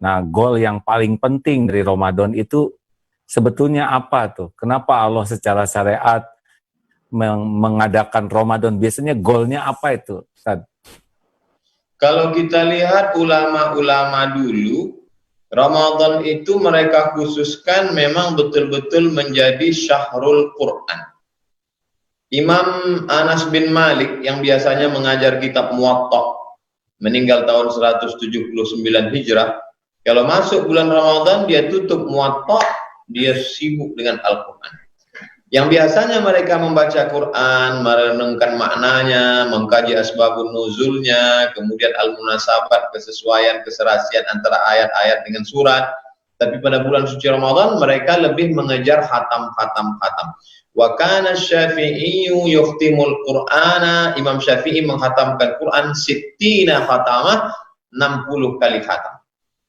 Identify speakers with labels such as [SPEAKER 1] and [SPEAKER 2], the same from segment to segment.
[SPEAKER 1] Nah, goal yang paling penting dari Ramadan itu sebetulnya apa tuh? Kenapa Allah secara syariat mengadakan Ramadan? Biasanya goalnya apa itu, Ustaz?
[SPEAKER 2] Kalau kita lihat ulama-ulama dulu, Ramadan itu mereka khususkan memang betul-betul menjadi syahrul Quran. Imam Anas bin Malik yang biasanya mengajar kitab Muwatta, meninggal tahun 179 Hijrah. Kalau masuk bulan Ramadan dia tutup Muwatta, dia sibuk dengan Al-Quran. Yang biasanya mereka membaca Quran, merenungkan maknanya, mengkaji asbabun nuzulnya, kemudian al-munasabat, kesesuaian, keserasian antara ayat-ayat dengan surat. Tapi pada bulan suci Ramadan mereka lebih mengejar khatam. Wa kana Syafi'i yukhtimul Qur'ana, Imam Syafi'i menghatamkan Quran 60 khatamah, 60 kali khatam.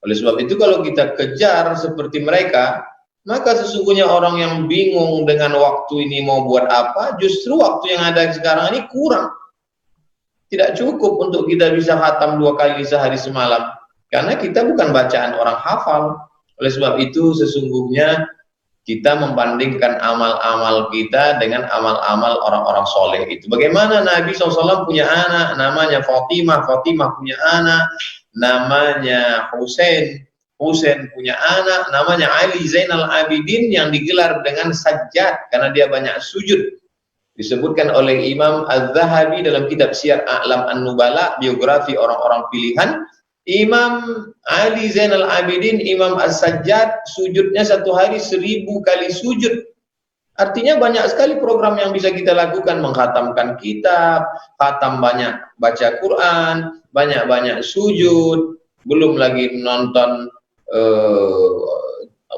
[SPEAKER 2] Oleh sebab itu kalau kita kejar seperti mereka, maka sesungguhnya orang yang bingung dengan waktu ini mau buat apa, justru waktu yang ada sekarang ini kurang. Tidak cukup untuk kita bisa khatam 2 kali sehari semalam. Karena kita bukan bacaan orang hafal. Oleh sebab itu sesungguhnya kita membandingkan amal-amal kita dengan amal-amal orang-orang soleh itu. Bagaimana Nabi SAW punya anak, namanya Fatimah punya anak, namanya Husain punya anak, namanya Ali Zainal Abidin yang digelar dengan sajjad karena dia banyak sujud. Disebutkan oleh Imam Az-Zahabi dalam kitab Syiar A'lam An-Nubala, biografi orang-orang pilihan. Imam Ali Zainal Abidin, Imam As-Sajjad, sujudnya satu hari 1000 kali sujud. Artinya banyak sekali program yang bisa kita lakukan, menghatamkan kitab, khatam banyak baca Quran, banyak-banyak sujud, belum lagi menonton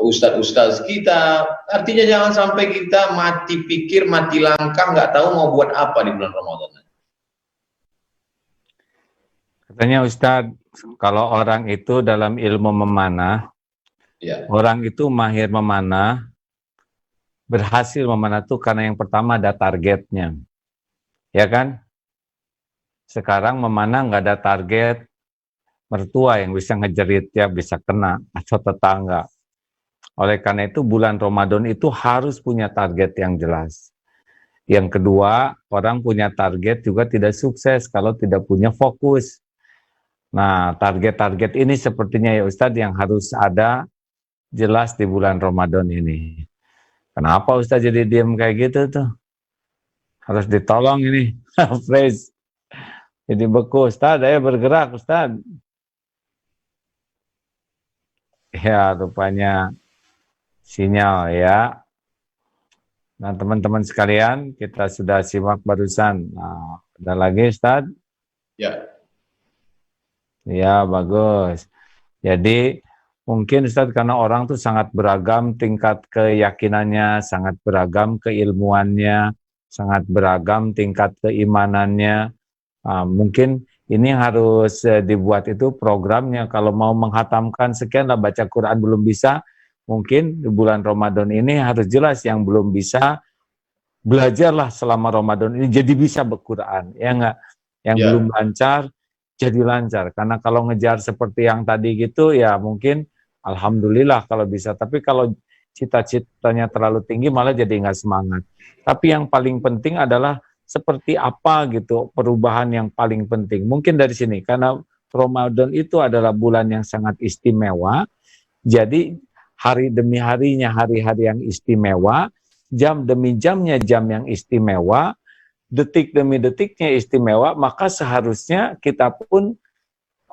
[SPEAKER 2] ustaz-ustaz kita. Artinya jangan sampai kita mati pikir, mati langkah, nggak tahu mau buat apa di bulan Ramadan.
[SPEAKER 1] Katanya Ustaz, kalau orang itu dalam ilmu memanah, ya, orang itu mahir memanah, berhasil memanah itu karena yang pertama ada targetnya, ya kan? Sekarang memanah nggak ada target, mertua yang bisa ngejerit ya bisa kena atau tetangga. Oleh karena itu bulan Ramadan itu harus punya target yang jelas. Yang kedua, orang punya target juga tidak sukses kalau tidak punya fokus. Nah, target-target ini sepertinya ya Ustadz yang harus ada jelas di bulan Ramadan ini. Kenapa Ustadz jadi diam kayak gitu tuh? Harus ditolong ini. Fresh. Jadi beku Ustadz, ayo bergerak Ustadz. Ya, rupanya sinyal ya. Nah, teman-teman sekalian, kita sudah simak barusan. Nah, ada lagi Ustadz?
[SPEAKER 2] Ya.
[SPEAKER 1] Ya, bagus. Jadi, mungkin Ustadz karena orang tuh sangat beragam tingkat keyakinannya, sangat beragam keilmuannya, sangat beragam tingkat keimanannya. Mungkin ini harus dibuat itu programnya. Kalau mau menghatamkan sekian lah baca Quran belum bisa, mungkin di bulan Ramadan ini harus jelas yang belum bisa, belajarlah selama Ramadan ini jadi bisa berquran, ya enggak? Yang belum lancar, jadi lancar. Karena kalau ngejar seperti yang tadi gitu, ya mungkin alhamdulillah kalau bisa. Tapi kalau cita-citanya terlalu tinggi malah jadi nggak semangat. Tapi yang paling penting adalah seperti apa gitu perubahan yang paling penting. Mungkin dari sini, karena Ramadan itu adalah bulan yang sangat istimewa, jadi hari demi harinya hari-hari yang istimewa, jam demi jamnya jam yang istimewa, detik demi detiknya istimewa, maka seharusnya kita pun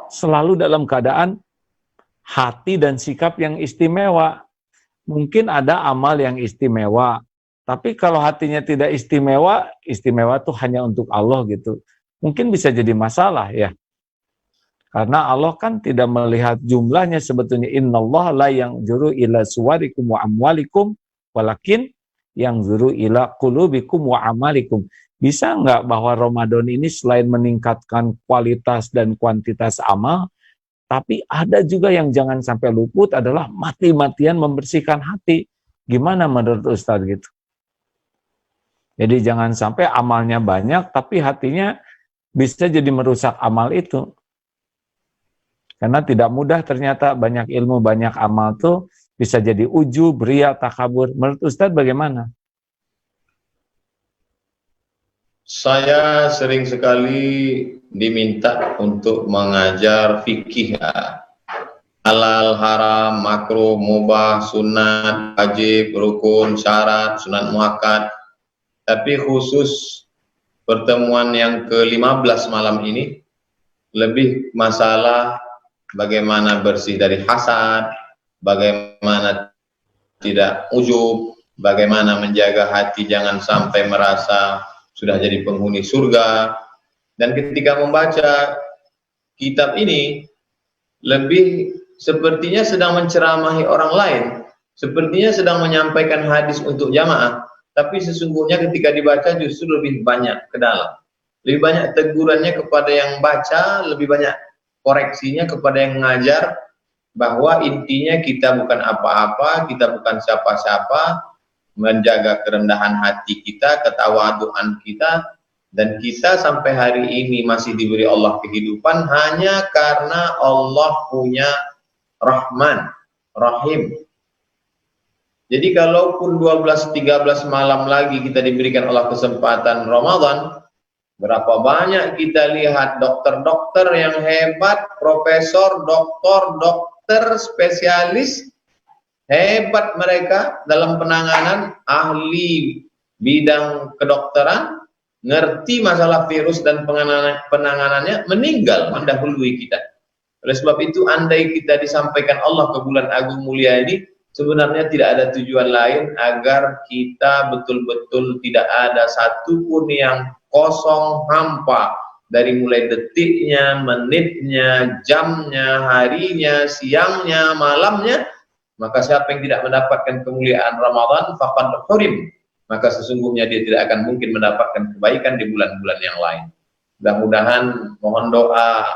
[SPEAKER 1] selalu dalam keadaan hati dan sikap yang istimewa. Mungkin ada amal yang istimewa, tapi kalau hatinya tidak istimewa, istimewa itu hanya untuk Allah gitu. Mungkin bisa jadi masalah ya. Karena Allah kan tidak melihat jumlahnya sebetulnya. Innallaha la yanzuru ila suwarikum wa amwalikum, walakin yanzuru ila qulubikum wa amalikum. Bisa nggak bahwa Ramadan ini selain meningkatkan kualitas dan kuantitas amal, tapi ada juga yang jangan sampai luput adalah mati-matian membersihkan hati. Gimana menurut Ustadz gitu? Jadi jangan sampai amalnya banyak, tapi hatinya bisa jadi merusak amal itu. Karena tidak mudah ternyata banyak ilmu, banyak amal tuh bisa jadi ujub, ria, takabur. Menurut Ustadz bagaimana?
[SPEAKER 2] Saya sering sekali diminta untuk mengajar fikih, halal, haram, makruh, mubah, sunat, wajib, rukun, syarat, sunat muakkad. Tapi khusus pertemuan yang ke-15 malam ini lebih masalah bagaimana bersih dari hasad, bagaimana tidak ujub, bagaimana menjaga hati jangan sampai merasa sudah jadi penghuni surga. Dan ketika membaca kitab ini, lebih sepertinya sedang menceramahi orang lain, sepertinya sedang menyampaikan hadis untuk jamaah, tapi sesungguhnya ketika dibaca justru lebih banyak ke dalam. Lebih banyak tegurannya kepada yang baca, lebih banyak koreksinya kepada yang mengajar, bahwa intinya kita bukan apa-apa, kita bukan siapa-siapa, menjaga kerendahan hati kita, ketawaduan kita, dan kita sampai hari ini masih diberi Allah kehidupan hanya karena Allah punya Rahman, Rahim. Jadi kalaupun 12-13 malam lagi kita diberikan Allah kesempatan Ramadan, berapa banyak kita lihat dokter-dokter yang hebat, profesor, dokter spesialis, hebat mereka dalam penanganan, ahli bidang kedokteran, ngerti masalah virus dan penanganannya, meninggal mendahului kita. Oleh sebab itu, andai kita disampaikan Allah ke bulan agung mulia ini, sebenarnya tidak ada tujuan lain agar kita betul-betul tidak ada satupun yang kosong, hampa, dari mulai detiknya, menitnya, jamnya, harinya, siangnya, malamnya. Maka siapa yang tidak mendapatkan kemuliaan Ramadan faqad hurim, maka sesungguhnya dia tidak akan mungkin mendapatkan kebaikan di bulan-bulan yang lain. Mudah-mudahan mohon doa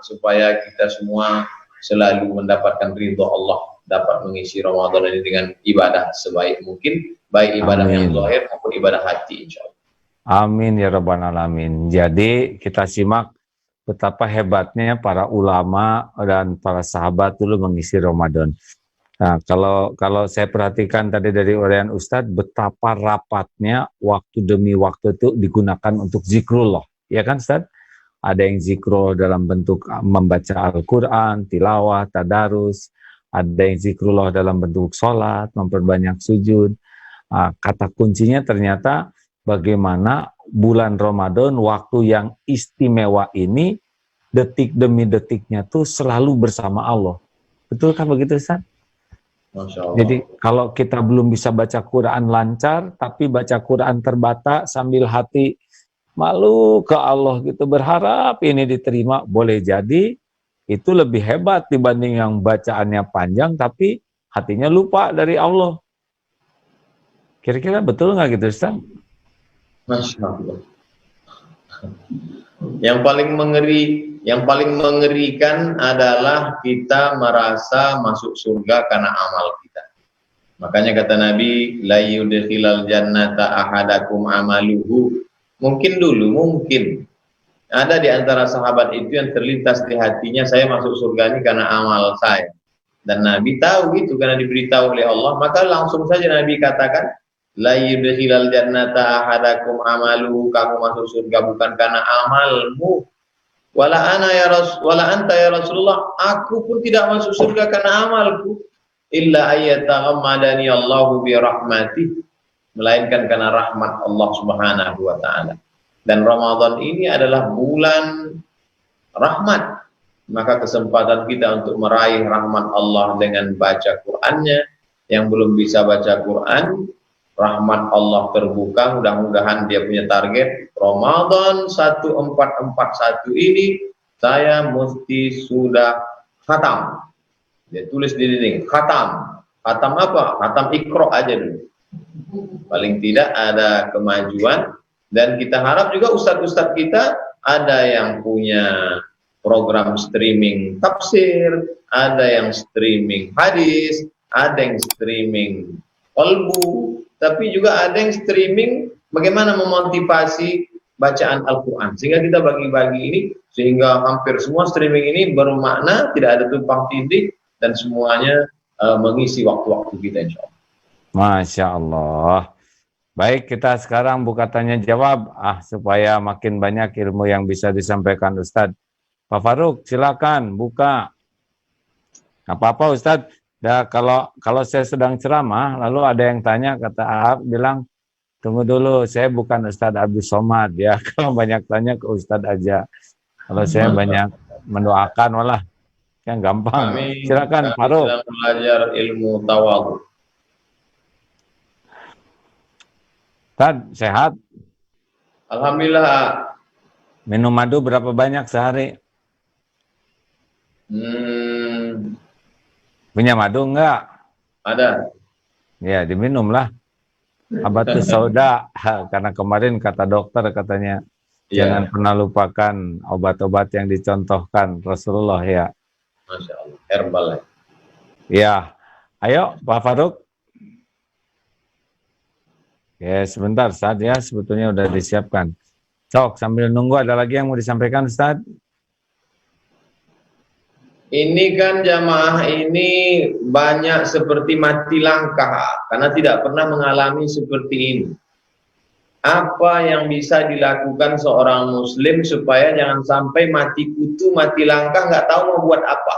[SPEAKER 2] supaya kita semua selalu mendapatkan ridho Allah, dapat mengisi Ramadan ini dengan ibadah sebaik mungkin, baik ibadah yang zahir maupun ibadah hati, insyaallah.
[SPEAKER 1] Amin ya rabbal alamin. Jadi kita simak betapa hebatnya para ulama dan para sahabat dulu mengisi Ramadan. Nah, kalau saya perhatikan tadi dari uraian Ustadz, betapa rapatnya waktu demi waktu itu digunakan untuk zikrullah. Ya kan Ustadz? Ada yang zikrullah dalam bentuk membaca Al-Quran, tilawah, tadarus. Ada yang zikrullah dalam bentuk sholat, memperbanyak sujud. Kata kuncinya ternyata bagaimana bulan Ramadan, waktu yang istimewa ini, detik demi detiknya tuh selalu bersama Allah. Betul kan begitu Ustaz?
[SPEAKER 2] Masya Allah.
[SPEAKER 1] Jadi kalau kita belum bisa baca Quran lancar, tapi baca Quran terbata sambil hati malu ke Allah gitu, berharap ini diterima, boleh jadi itu lebih hebat dibanding yang bacaannya panjang tapi hatinya lupa dari Allah. Kira-kira betul nggak gitu Ustaz?
[SPEAKER 2] Masya Allah. Yang paling mengerikan adalah kita merasa masuk surga karena amal kita. Makanya kata Nabi, la yudkhilal jannata ahadakum amaluhu. Mungkin ada di antara sahabat itu yang terlintas di hatinya, saya masuk surga ini karena amal saya. Dan Nabi tahu itu karena diberitahu oleh Allah, maka langsung saja Nabi katakan, la yudkhilal jannata ahadakum amaluhu, kamu masuk surga bukan karena amalmu. Wala anta ya Rasulullah, aku pun tidak masuk surga karena amalku. Illa ayyataghammadani Allahu bi rahmatih, melainkan karena rahmat Allah Subhanahu wa taala. Dan Ramadan ini adalah bulan rahmat. Maka kesempatan kita untuk meraih rahmat Allah dengan baca Qur'annya. Yang belum bisa baca Qur'an, rahmat Allah terbuka, mudah-mudahan dia punya target Ramadan 1441 ini saya mesti sudah khatam. Dia tulis di dinding, khatam. Khatam apa? Khatam Iqra aja dulu. Paling tidak ada kemajuan. Dan kita harap juga ustadz-ustadz kita ada yang punya program streaming tafsir, ada yang streaming hadis, ada yang streaming qalbu, tapi juga ada yang streaming bagaimana memotivasi bacaan Al-Quran. Sehingga kita bagi-bagi ini, sehingga hampir semua streaming ini bermakna, tidak ada tumpang tindih, dan semuanya mengisi waktu-waktu kita insya Allah.
[SPEAKER 1] Masya Allah. Baik, kita sekarang buka tanya jawab supaya makin banyak ilmu yang bisa disampaikan Ustadz. Pak Faruk, silakan buka. Apa-apa Ustadz. Kalau saya sedang ceramah, lalu ada yang tanya, kata Ahab bilang, tunggu dulu, saya bukan Ustadz Abdul Somad ya. Kalau banyak tanya ke Ustadz aja. Kalau saya banyak mendoakan, malah yang gampang. Silakan Faruk.
[SPEAKER 2] Kami sedang belajar ilmu tawadhu.
[SPEAKER 1] Ustadz, sehat?
[SPEAKER 2] Alhamdulillah.
[SPEAKER 1] Minum madu berapa banyak sehari? Punya madu enggak?
[SPEAKER 2] Ada.
[SPEAKER 1] Ya, diminumlah. Habatus sauda. Karena kemarin kata dokter katanya, jangan pernah lupakan obat-obat yang dicontohkan Rasulullah ya.
[SPEAKER 2] Masya Allah, herbal ya.
[SPEAKER 1] Ya, ayo Pak Faruk. Ya, sebentar Ustaz ya, sebetulnya udah disiapkan. Sok, sambil nunggu ada lagi yang mau disampaikan Ustaz?
[SPEAKER 2] Ini kan jamaah ini banyak seperti mati langkah karena tidak pernah mengalami seperti ini. Apa yang bisa dilakukan seorang muslim supaya jangan sampai mati kutu, mati langkah, nggak tahu mau buat apa?